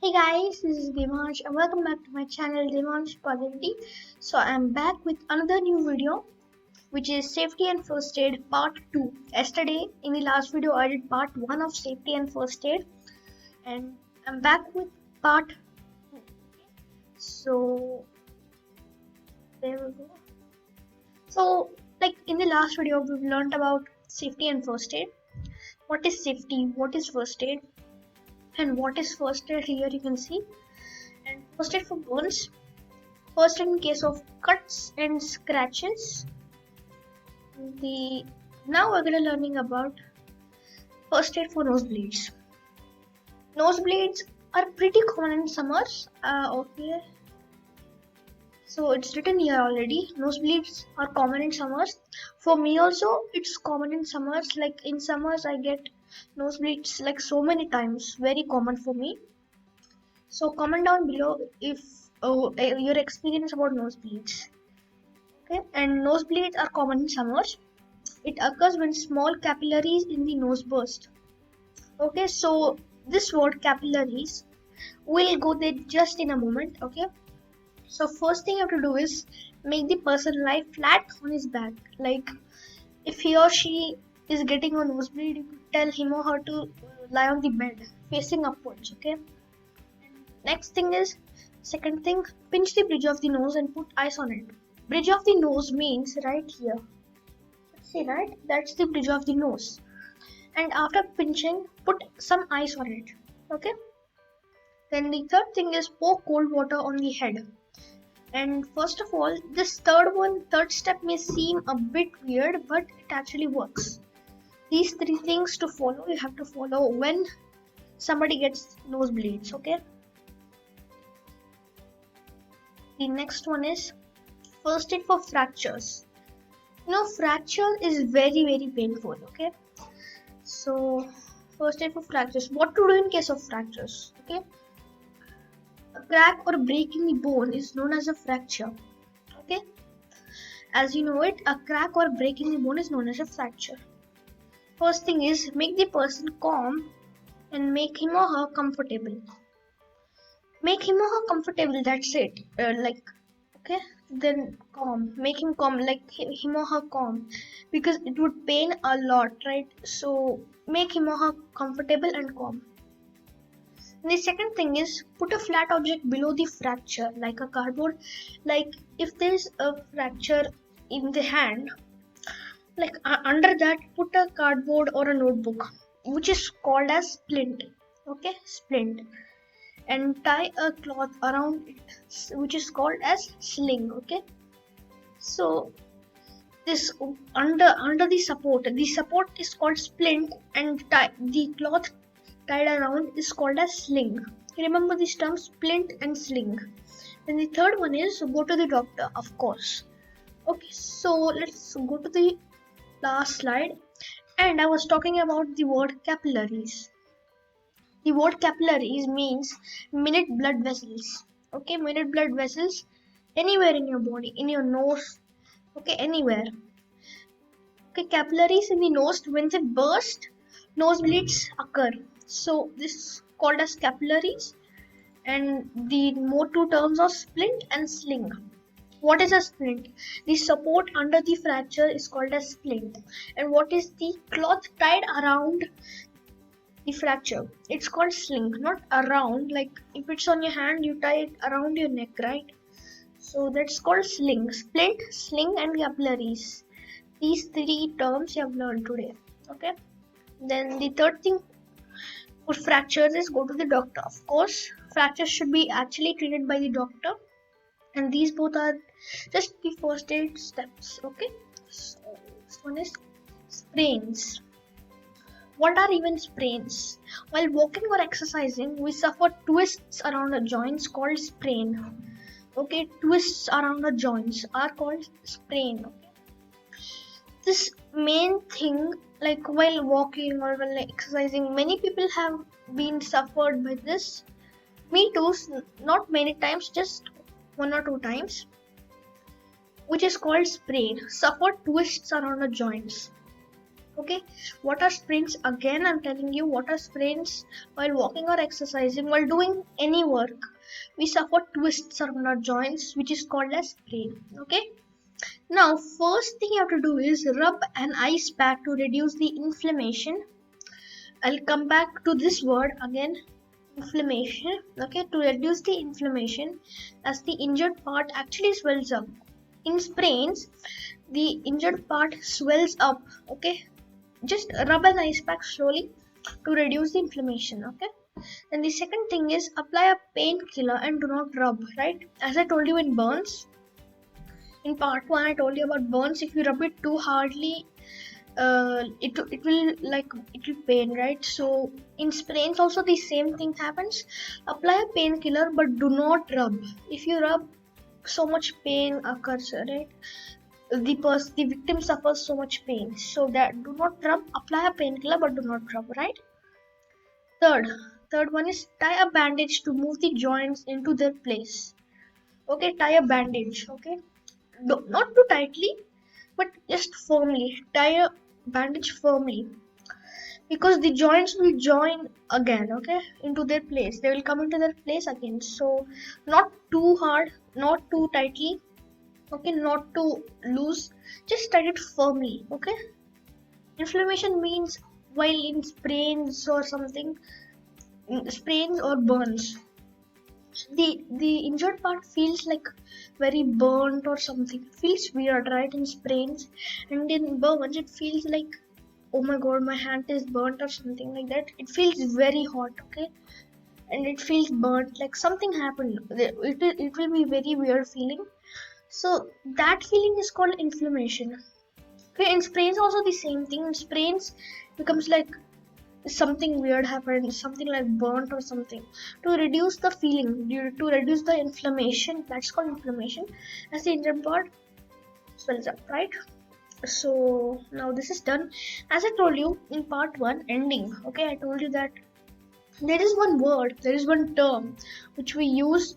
Hey guys, this is Devansh and welcome back to my channel Devansh Positivity. So I'm back with another new video which is Safety and First Aid Part 2. Yesterday in the last video I did Part 1 of Safety and First Aid and I'm back with Part 2. So there we go. So like in the last video we've learned about safety and first aid. What is safety? What is first aid? And what is first aid? Here you can see. And first aid for burns. First aid in case of cuts and scratches. Now we're gonna learning about first aid for nosebleeds. Nosebleeds are pretty common in summers. Okay. So it's written here already. Nosebleeds are common in summers. For me also, it's common in summers. Like in summers, I get nosebleeds like so many times. Very common for me. So comment down below if your experience about nosebleeds. Okay, and nosebleeds are common in summers. It occurs when small capillaries in the nose burst. Okay, so this word capillaries, we'll go there just in a moment. Okay, so first thing you have to do is make the person lie flat on his back. Like if he or she is getting a nosebleed, you could tell him or her to lie on the bed facing upwards. Okay. Next thing is, second thing, pinch the bridge of the nose and put ice on it. Bridge of the nose means right here. See, right? That's the bridge of the nose. And after pinching, put some ice on it. Okay. Then the third thing is pour cold water on the head. And first of all, this third step may seem a bit weird, but it actually works. These three things to follow, you have to follow when somebody gets nosebleeds, okay? The next one is first aid for fractures. Fracture is very painful, okay? So, first aid for fractures. What to do in case of fractures, okay? A crack or break in the bone is known as a fracture, okay? As you know it, a crack or break in the bone is known as a fracture. First thing is, make the person calm and make him or her comfortable. Make him or her comfortable, that's it. Okay, then calm. Make him calm, like him or her calm. Because it would pain a lot, right? So, make him or her comfortable and calm. And the second thing is, put a flat object below the fracture, like a cardboard. Like, if there's a fracture in the hand, like under that, put a cardboard or a notebook, which is called as splint. Okay, splint. And tie a cloth around it, which is called as sling. Okay, so this under the support is called splint, and the cloth tied around is called as sling. Remember these terms, splint and sling. And the third one is go to the doctor, of course. Okay, so let's go to the last slide. And I was talking about the word capillaries. The word capillaries means minute blood vessels. Okay, minute blood vessels anywhere in your body, in your nose. Okay, anywhere. Okay, capillaries in the nose, when they burst, nosebleeds occur. So this is called as capillaries. And the more two terms are splint and sling. What is a splint? The support under the fracture is called as splint. And what is the cloth tied around the fracture? It's called sling, not around. Like if it's on your hand, you tie it around your neck, right? So that's called sling. Splint, sling, and capillaries. These three terms you have learned today. Okay. Then the third thing for fractures is go to the doctor. Of course, fractures should be actually treated by the doctor. And these both are just the first aid steps. Okay. So this one is sprains. What are even sprains? While walking or exercising, we suffer twists around the joints called sprain. Okay, twists around the joints are called sprain. Okay? This main thing, like while walking or while exercising, many people have been suffered by this. Me too, not many times, just one or two times, which is called sprain. Suffer twists around the joints. Okay, what are sprains? Again, I'm telling you, what are sprains? While walking or exercising, while doing any work, we suffer twists around our joints, which is called as sprain. Okay, now first thing you have to do is rub an ice pack to reduce the inflammation. I'll come back to this word again, inflammation. Okay, to reduce the inflammation as the injured part actually swells up. In sprains, the injured part swells up. Okay, just rub an ice pack slowly to reduce the inflammation. Okay, and the second thing is apply a painkiller and do not rub. Right, as I told you in burns, in part 1 I told you about burns. If you rub it too hardly, it will pain, right? So in sprains also the same thing happens. Apply a painkiller but do not rub. If you rub, so much pain occurs, right? The victim suffers so much pain, so that do not rub. Apply a painkiller but do not rub, right? Third one is tie a bandage to move the joints into their place. Okay, tie a bandage. Okay, not too tightly, but just firmly. Tie a bandage firmly, because the joints will join again. Okay, into their place. They will come into their place again. So not too hard, not too tightly. Okay, not too loose. Just tie it firmly. Okay. Inflammation means while in sprains or something, sprains or burns, the injured part feels like very burnt or something. It feels weird, right? In sprains, and in burns it feels like, oh my god, my hand is burnt or something like that. It feels very hot. Okay, and it feels burnt, like something happened. It will be very weird feeling. So that feeling is called inflammation. Okay, in sprains also the same thing. In sprains becomes like something weird happened, something like burnt or something. To reduce the feeling, to reduce the inflammation, that's called inflammation, as the injured part swells up, right? So now this is done. As I told you in part 1 ending, okay, I told you that there is one word, there is one term which we use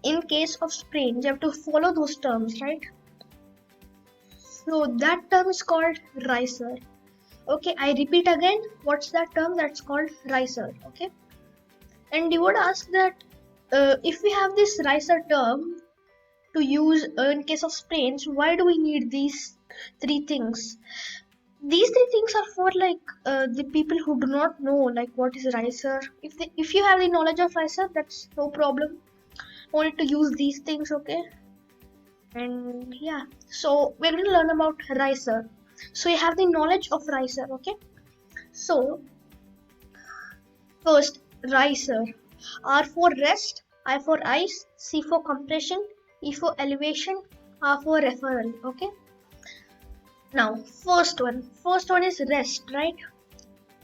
in case of sprains. You have to follow those terms, right? So that term is called riser. Okay, I repeat again, what's that term? That's called riser. Okay, and you would ask that if we have this riser term to use in case of sprains, why do we need these three things? These three things are for like the people who do not know like what is riser. If you have the knowledge of riser, that's no problem. Only to use these things. Okay, and yeah, so we're going to learn about riser. So you have the knowledge of riser. Okay, so first, riser. R for rest, I for ice, C for compression, E for elevation, R for referral. Okay, now first one is rest, right?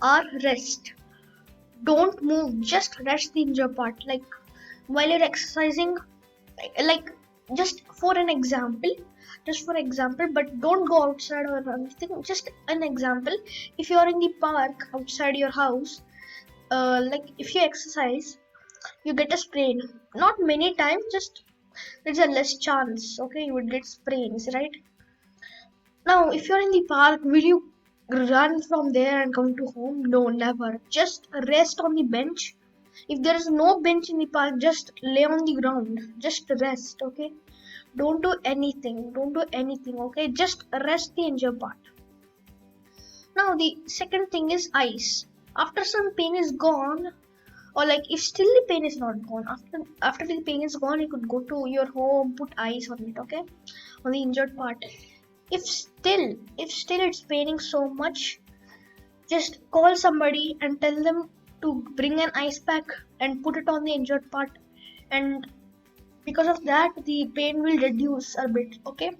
R, rest. Don't move, just rest the injured part. Like while you're exercising, like just for example, but don't go outside or anything. Just an example, if you're in the park outside your house, like if you exercise, you get a sprain. Not many times, just there's a less chance. Okay, you would get sprains, right? Now if you're in the park, will you run from there and come to home? No, never. Just rest on the bench. If there is no bench in the park, just lay on the ground, just rest. Okay, don't do anything. Okay, just rest the injured part. Now the second thing is ice. After some pain is gone, or like if still the pain is not gone, after the pain is gone, you could go to your home, put ice on it. Okay, on the injured part. If still it's paining so much, just call somebody and tell them to bring an ice pack and put it on the injured part, and because of that the pain will reduce a bit. Okay,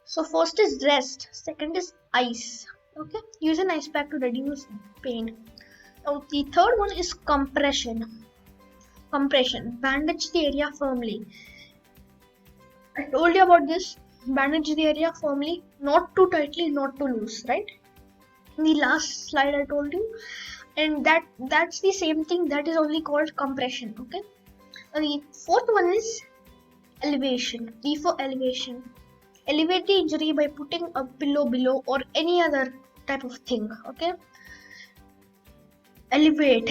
so first is rest, second is ice. Okay, use an ice pack to reduce pain. Now the third one is compression. Bandage the area firmly. I told you about this. Bandage the area firmly, not too tightly, not too loose, right? In the last slide I told you, and that's the same thing, that is only called compression. Okay, and the fourth one is elevation. E for elevation. Elevate the injury by putting a pillow below or any other type of thing. Okay, elevate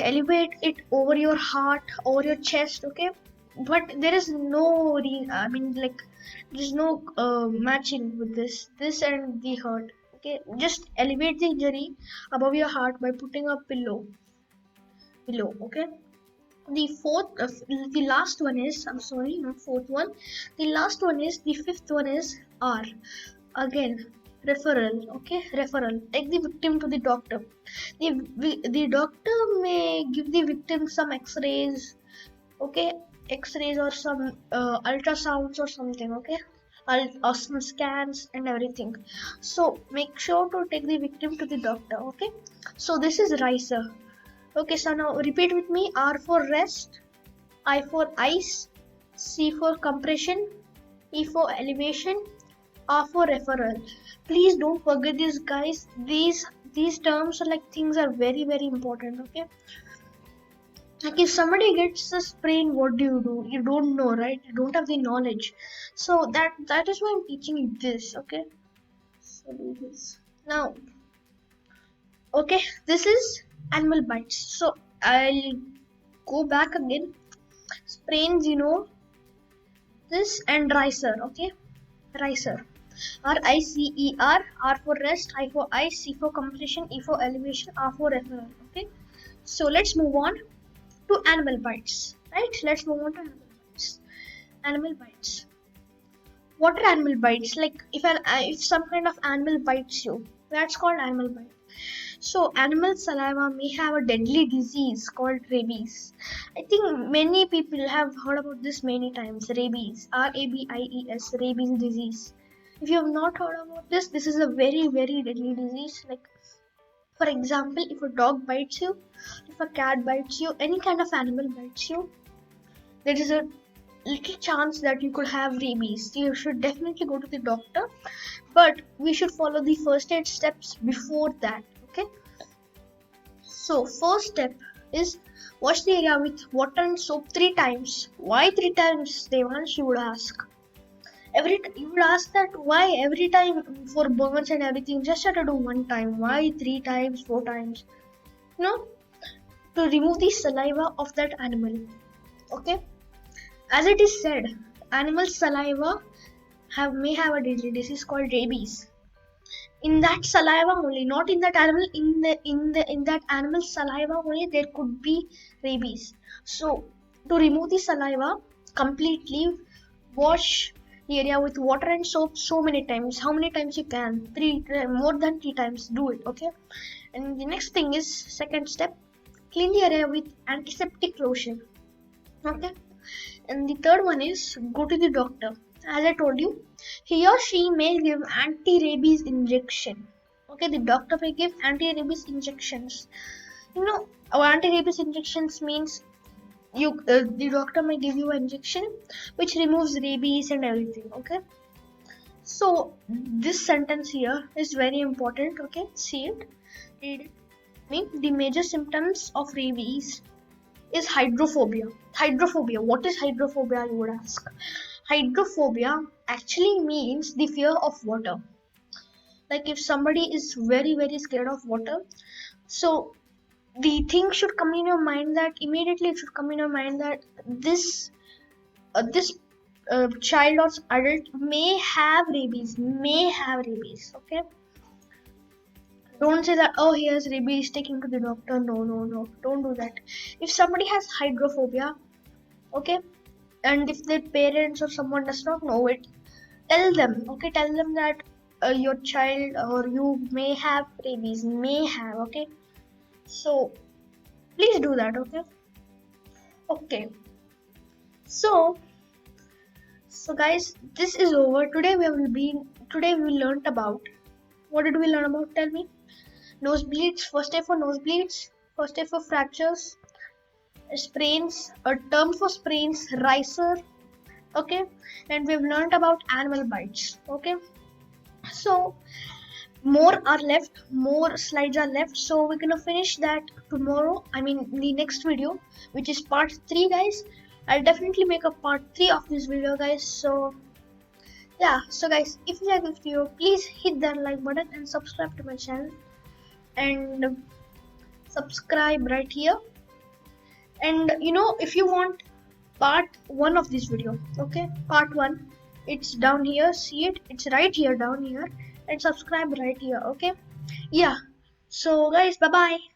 it over your heart, over your chest. Okay, but there is no I mean, like, there's no matching with this and the heart. Okay, just elevate the injury above your heart by putting a pillow below. Okay, the the last one is, I'm sorry, not fourth one, the last one is, the fifth one is R. Again, referral. Okay, referral. Take the victim to the doctor. The doctor may give the victim some x-rays. Okay, x-rays or some ultrasounds or something. Okay, or some scans and everything. So make sure to take the victim to the doctor. Okay, so this is riser. Okay, so now repeat with me. R for rest, I for ice, C for compression, E for elevation, R for referral. Please don't forget this, guys. These terms are like, things are very very important. Okay, like if somebody gets a sprain, what do? You don't know, right? You don't have the knowledge. So that is why I'm teaching you this. Okay, so do this now. Okay, this is animal bites. So I'll go back again. Sprains, this, and ricer. Okay, ricer. R-I-C-E-R. R for rest, I for ice, C for compression, E for elevation, R for referral. Okay, so let's move on to animal bites. Right, let's move on to animal bites. Animal bites. What are animal bites? Like if some kind of animal bites you, that's called animal bite. So animal saliva may have a deadly disease called rabies. I think many people have heard about this many times. Rabies, R-A-B-I-E-S, rabies disease. If you have not heard about this, this is a very very deadly disease. Like, for example, if a dog bites you, if a cat bites you, any kind of animal bites you, there is a little chance that you could have rabies. You should definitely go to the doctor, but we should follow the first aid steps before that. Okay, so first step is wash the area with water and soap 3 times. Why 3 times, Devansh, you would ask? You would ask that why every time for burns and everything, just have to do 1 time. Why 3 times, 4 times? To remove the saliva of that animal. Okay, as it is said, animal saliva may have a deadly disease called rabies. In that saliva only, not in that animal, in that animal saliva only, there could be rabies. So to remove the saliva completely, wash the area with water and soap so many times. How many times you can? 3, more than 3 times. Do it. Okay. And the next thing is, second step, clean the area with antiseptic lotion. Okay. And the third one is, go to the doctor. As I told you, he or she may give anti-rabies injection. Okay, the doctor may give anti-rabies injections. Anti-rabies injections means the doctor may give you an injection which removes rabies and everything. Okay, so this sentence here is very important. Okay, see it, read it. The major symptoms of rabies is hydrophobia. Hydrophobia. What is hydrophobia, you would ask? Hydrophobia actually means the fear of water. Like if somebody is very very scared of water, so the thing should come in your mind that immediately it should come in your mind that this child or adult may have rabies. Okay, don't say that, oh, he has rabies, take him to the doctor. No, don't do that. If somebody has hydrophobia, okay, and if their parents or someone does not know it, tell them. Okay, tell them that your child or you may have rabies, okay, so please do that. Okay, so guys, this is over. Today we learned about, what did we learn about? Tell me. Nosebleeds, first aid for nosebleeds, first aid for fractures, sprains, a term for sprains, ricer. Okay, and we've learned about animal bites. Okay, so more slides are left, so we're gonna finish that tomorrow. I mean, the next video, which is part 3, guys. I'll definitely make a part 3 of this video, guys. So yeah, so guys, if you like this video, please hit that like button and subscribe to my channel. and subscribe right here. And you know, if you want part 1 of this video, okay, part 1, it's down here, see it, it's right here down here, and subscribe right here, okay. Yeah, so guys, bye bye.